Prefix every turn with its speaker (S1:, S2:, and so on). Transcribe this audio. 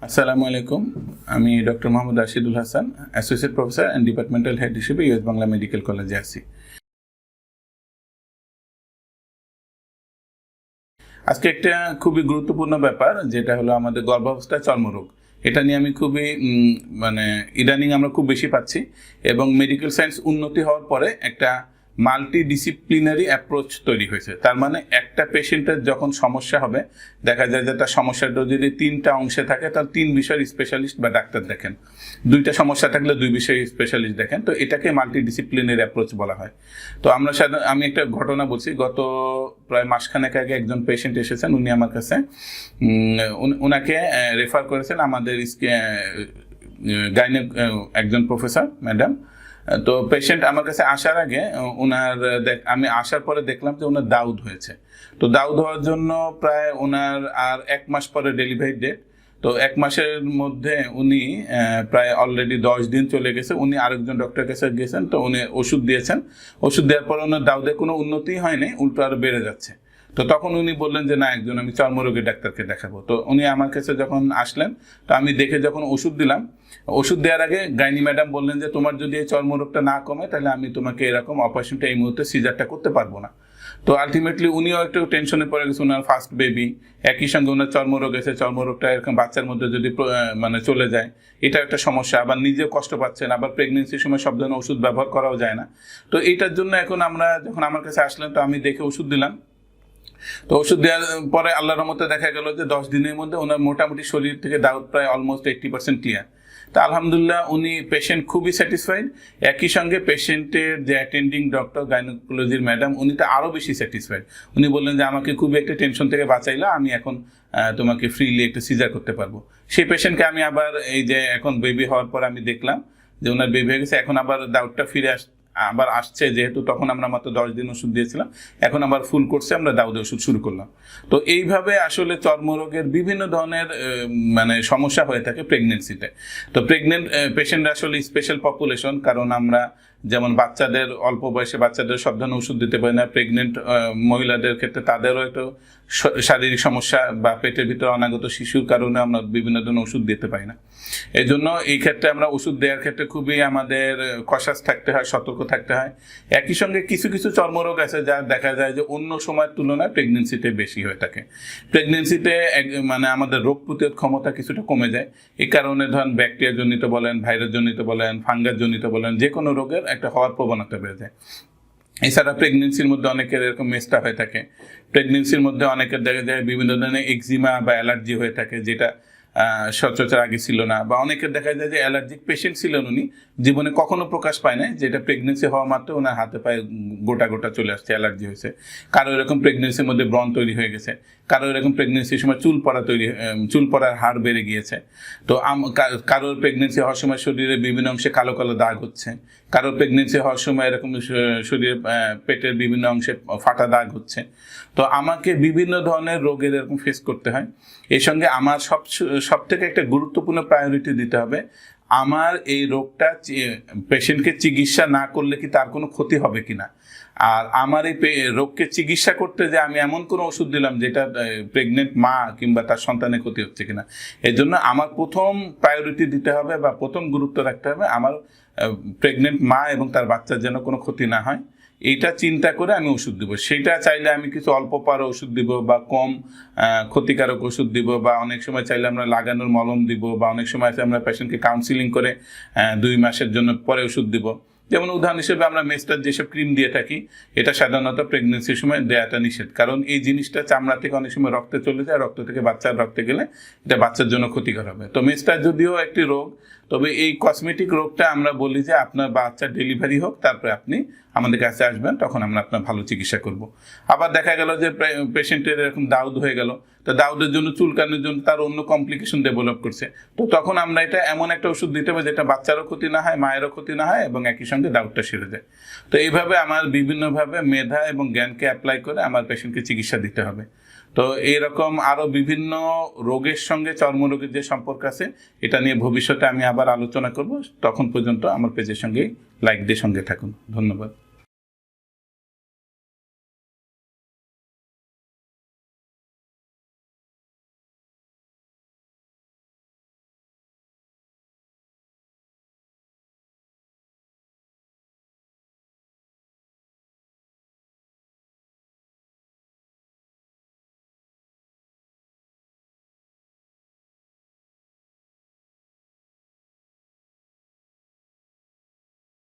S1: আসসালামু আলাইকুম। আমি doctor Mohammad Rashidul Hasan, associate professor and departmental head হিসেবে ইউএস বাংলা মেডিকেল কলেজে আছি। আজকে একটা খুবই গুরুত্বপূর্ণ ব্যাপার, যেটা হলো আমাদের গর্ভাবস্থায় চর্মরোগ। এটা নিয়ে আমি খুবই মানে ইদানিং আমরা খুব বেশি পাচ্ছি, এবং মেডিকেল সায়েন্স উন্নতি হওয়ার পরে একটা মাল্টি ডিসিপ্লিনারি অ্যাপ্রোচ তৈরি হয়েছে। তার মানে একটা পেশেন্টের যখন সমস্যা হবে, দেখা যায় যে তার সমস্যাটা যদি 3টা অংশে থাকে, তার 3 বিষয়ের স্পেশালিস্ট বা ডাক্তার দেখেন। 2টা সমস্যা থাকলে 2 বিষয়ের স্পেশালিস্ট দেখেন। তো এটাকে মাল্টি ডিসিপ্লিনারি অ্যাপ্রোচ বলা হয়। তো আমি একটা ঘটনা বলছি। গত প্রায় মাসখানেক আগে একজন পেশেন্ট এসেছেন, উনি আমার কাছে ওনাকে রেফার করেছেন আমাদের গাইনে একজন প্রফেসর ম্যাডাম। তো পেশেন্ট আমার কাছে আসার আগে আমি আসার পরে দেখলাম যে ওনার দাউদ হয়েছে। তো দাউদ হওয়ার জন্য প্রায় ওনার আর 1 মাস পরে ডেলিভারি ডেট। তো 1 মাসের মধ্যে উনি প্রায় অলরেডি 10 দিন চলে গেছে। উনি আরেকজন ডক্টরের কাছে গেছেন, তো উনি ওষুধ দিয়েছেন। ওষুধ দেওয়ার পর ওনার দাউদে কোনো উন্নতি হয়নি, উল্টো আরো বেড়ে যাচ্ছে। তো তখন উনি বললেন যে না, আমি চর্মরোগের ডাক্তারকে দেখাবো। তো উনি আমার কাছে যখন আসলেন, তো আমি দেখে যখন ওষুধ দিলাম, ওষুধ দেওয়ার আগে গাইনি ম্যাডাম বললেন যে তোমার যদি এই চর্মরোগটা না কমে, তাহলে আমি তোমাকে এরকম অপারেশনটা এই মুহূর্তে সিজারটা করতে পারবো না। তো আলটিমেটলি উনিও একটু টেনশনে পড়ে গেছে। ওনার ফার্স্ট বেবি, একই সঙ্গে ওনার চর্মরোগ এসে, চর্মরোগটা এরকম বাচ্চার মধ্যে যদি মানে চলে যায়, এটা একটা সমস্যা। আবার নিজেও কষ্ট পাচ্ছেন, আবার প্রেগনেন্সির সময় সব ধরনের ওষুধ ব্যবহার করাও যায় না। তো এইটার জন্য এখন যখন আমার কাছে আসলেন, তো আমি দেখে ওষুধ দিলাম। তো ওষুধ দেওয়ার পরে আল্লাহর রহমতে দেখা গেল যে 10 দিনের মধ্যে ওনার মোটামুটি শরীর থেকে দাউদ প্রায় অলমোস্ট 80% ক্লিয়ার। তা আলহামদুলিল্লাহ, উনি পেশেন্ট খুবই স্যাটিসফাইড। একই সঙ্গে পেশেন্টের যে অ্যাটেন্ডিং ডক্টর গাইনোকোলজির ম্যাডাম, উনি তো আরও বেশি স্যাটিসফাইড। উনি বললেন যে আমাকে খুবই একটা টেনশন থেকে বাঁচাইলা, আমি এখন তোমাকে ফ্রিলি একটা সিজার করতে পারবো। সেই পেশেন্টকে আমি আবার এই যে এখন বেবি হওয়ার পর আমি দেখলাম যে ওনার বেবি হয়ে গেছে। এখন আবার দাউদটা আবার আসছে, যেহেতু তখন আমরা মাত্র 10 দিন ওষুধ দিয়েছিলাম, এখন আবার ফুল করছে, আমরা দাউদে ওষুধ শুরু করলাম। তো এইভাবে আসলে চর্মরোগের বিভিন্ন ধরনের মানে সমস্যা হয়ে থাকে প্রেগনেন্সিতে। তো প্রেগনেন্ট পেশেন্টরা আসলে স্পেশাল পপুলেশন, কারণ আমরা যেমন বাচ্চাদের, অল্প বয়সে বাচ্চাদের সব ধরনের ওষুধ দিতে পারি না। প্রেগনেন্ট মহিলাদের ক্ষেত্রে তাদেরও একটু শারীরিক সমস্যা বা পেটের ভিতরে অনাগত শিশুর কারণে আমরা বিভিন্ন ধরনের ওষুধ দিতে পারি না। এই জন্য এই ক্ষেত্রে আমরা ওষুধ দেওয়ার ক্ষেত্রে খুবই আমাদের কশাস থাকতে হয়, সতর্ক থাকতে হয়। একই সঙ্গে কিছু কিছু চর্মরোগ আছে যা দেখা যায় যে অন্য সময়ের তুলনায় প্রেগনেন্সিতে বেশি হয়ে থাকে। প্রেগনেন্সিতে মানে আমাদের রোগ প্রতিরোধ ক্ষমতা কিছুটা কমে যায়। এই কারণে ধরেন ব্যাকটেরিয়া জনিত বলেন, ভাইরাস জনিত বলেন, ফাঙ্গাস জনিত বলেন, যে কোনো রোগের একটা হওয়ার প্রবণতা বেড়ে যায়। এছাড়া প্রেগনেন্সির মধ্যে অনেকের এরকম মেস্টা হয়ে থাকে। প্রেগনেন্সির মধ্যে অনেকের দেখা যায় বিভিন্ন ধরনের এক্সিমা বা অ্যালার্জি হয়ে থাকে, যেটা সচরাচর আগে ছিল না। বা অনেকের দেখা যায় যে অ্যালার্জিক পেশেন্ট ছিলেন, উনি জীবনে কখনো প্রকাশ পায় না, যেটা প্রেগনেন্সি হওয়া মাত্র ওনার হাতে পায়ে গোটা গোটা চলে আসছে, অ্যালার্জি হয়েছে। কারো এরকম প্রেগনেন্সির মধ্যে ব্রণ তৈরি হয়ে গেছে, কারো এরকম প্রেগনেন্সির সময় চুল পড়ার হার বেড়ে গিয়েছে। তো কারোর প্রেগনেন্সি হওয়ার সময় শরীরে বিভিন্ন অংশে কালো কালো দাগ হচ্ছে, কারোর প্রেগনেন্সি হওয়ার সময় এরকম শরীরে পেটের বিভিন্ন অংশে ফাটা দাগ হচ্ছে। তো আমাকে বিভিন্ন ধরনের রোগের এরকম ফেস করতে হয়। এর সঙ্গে আমার সব থেকে একটা গুরুত্বপূর্ণ প্রায়োরিটি দিতে হবে, আমার এই রোগটা পেশেন্টকে চিকিৎসা না করলে কি তার কোনো ক্ষতি হবে কিনা। আর আমার এই রোগকে চিকিৎসা করতে যে আমি এমন কোনো ওষুধ দিলাম যেটা প্রেগনেন্ট মা কিংবা তার সন্তানের ক্ষতি হচ্ছে কিনা। এর জন্য আমার প্রথম প্রায়োরিটি দিতে হবে বা প্রথম গুরুত্ব রাখতে হবে আমার প্রেগনেন্ট মা এবং তার বাচ্চার যেন কোনো ক্ষতি না হয়, এইটা চিন্তা করে আমি ওষুধ দিব। সেইটা চাইলে আমি কিছু অল্প পারো ওষুধ দিব, বা কম ক্ষতিকারক ওষুধ দিব, বা অনেক সময় চাইলে আমরা লাগানোর মলম দিব, বা অনেক সময় আমরা পেশেন্টকে কাউন্সিলিং করে 2 মাসের জন্য পরে ওষুধ দিব। যেমন উদাহরণ হিসেবে আমরা মেস্টার যেসব ক্রিম দিয়ে থাকি, এটা সাধারণত প্রেগনেন্সির সময় দেওয়াটা নিষেধ, কারণ এই জিনিসটা চামড়া থেকে অনেক সময় রক্তে চলে যায়, রক্ত থেকে বাচ্চার রক্তে গেলে এটা বাচ্চার জন্য ক্ষতিকর হবে। তো মেস্টার যদিও একটি রোগ, তবে এই কসমেটিক রোগটা আমরা বলি যে আপনার বাচ্চার ডেলিভারি হোক, তারপরে আপনি আমাদের কাছে আসবেন, তখন আমরা আপনার ভালো চিকিৎসা করব। আবার দেখা গেল যে পেশেন্টের এরকম দাউদ হয়ে গেল, তো দাউদের জন্য চুলকানোর জন্য তার অন্য কমপ্লিকেশন ডেভেলপ করছে, তো তখন আমরা এটা এমন একটা ওষুধ দিতে হবে যেটা বাচ্চারও ক্ষতি না হয়, মায়েরও ক্ষতি না হয়, এবং একই সঙ্গে দাউদটা সেরে যায়। তো এইভাবে আমার বিভিন্নভাবে মেধা এবং জ্ঞানকে অ্যাপ্লাই করে আমার পেশেন্টকে চিকিৎসা দিতে হবে। তো এইরকম আরও বিভিন্ন রোগের সঙ্গে চর্মরোগের যে সম্পর্ক আছে, এটা নিয়ে ভবিষ্যতে আমি আবার আলোচনা করব। তখন পর্যন্ত আমার পেজের সঙ্গে লাইক দিয়ে সঙ্গে থাকুন। ধন্যবাদ।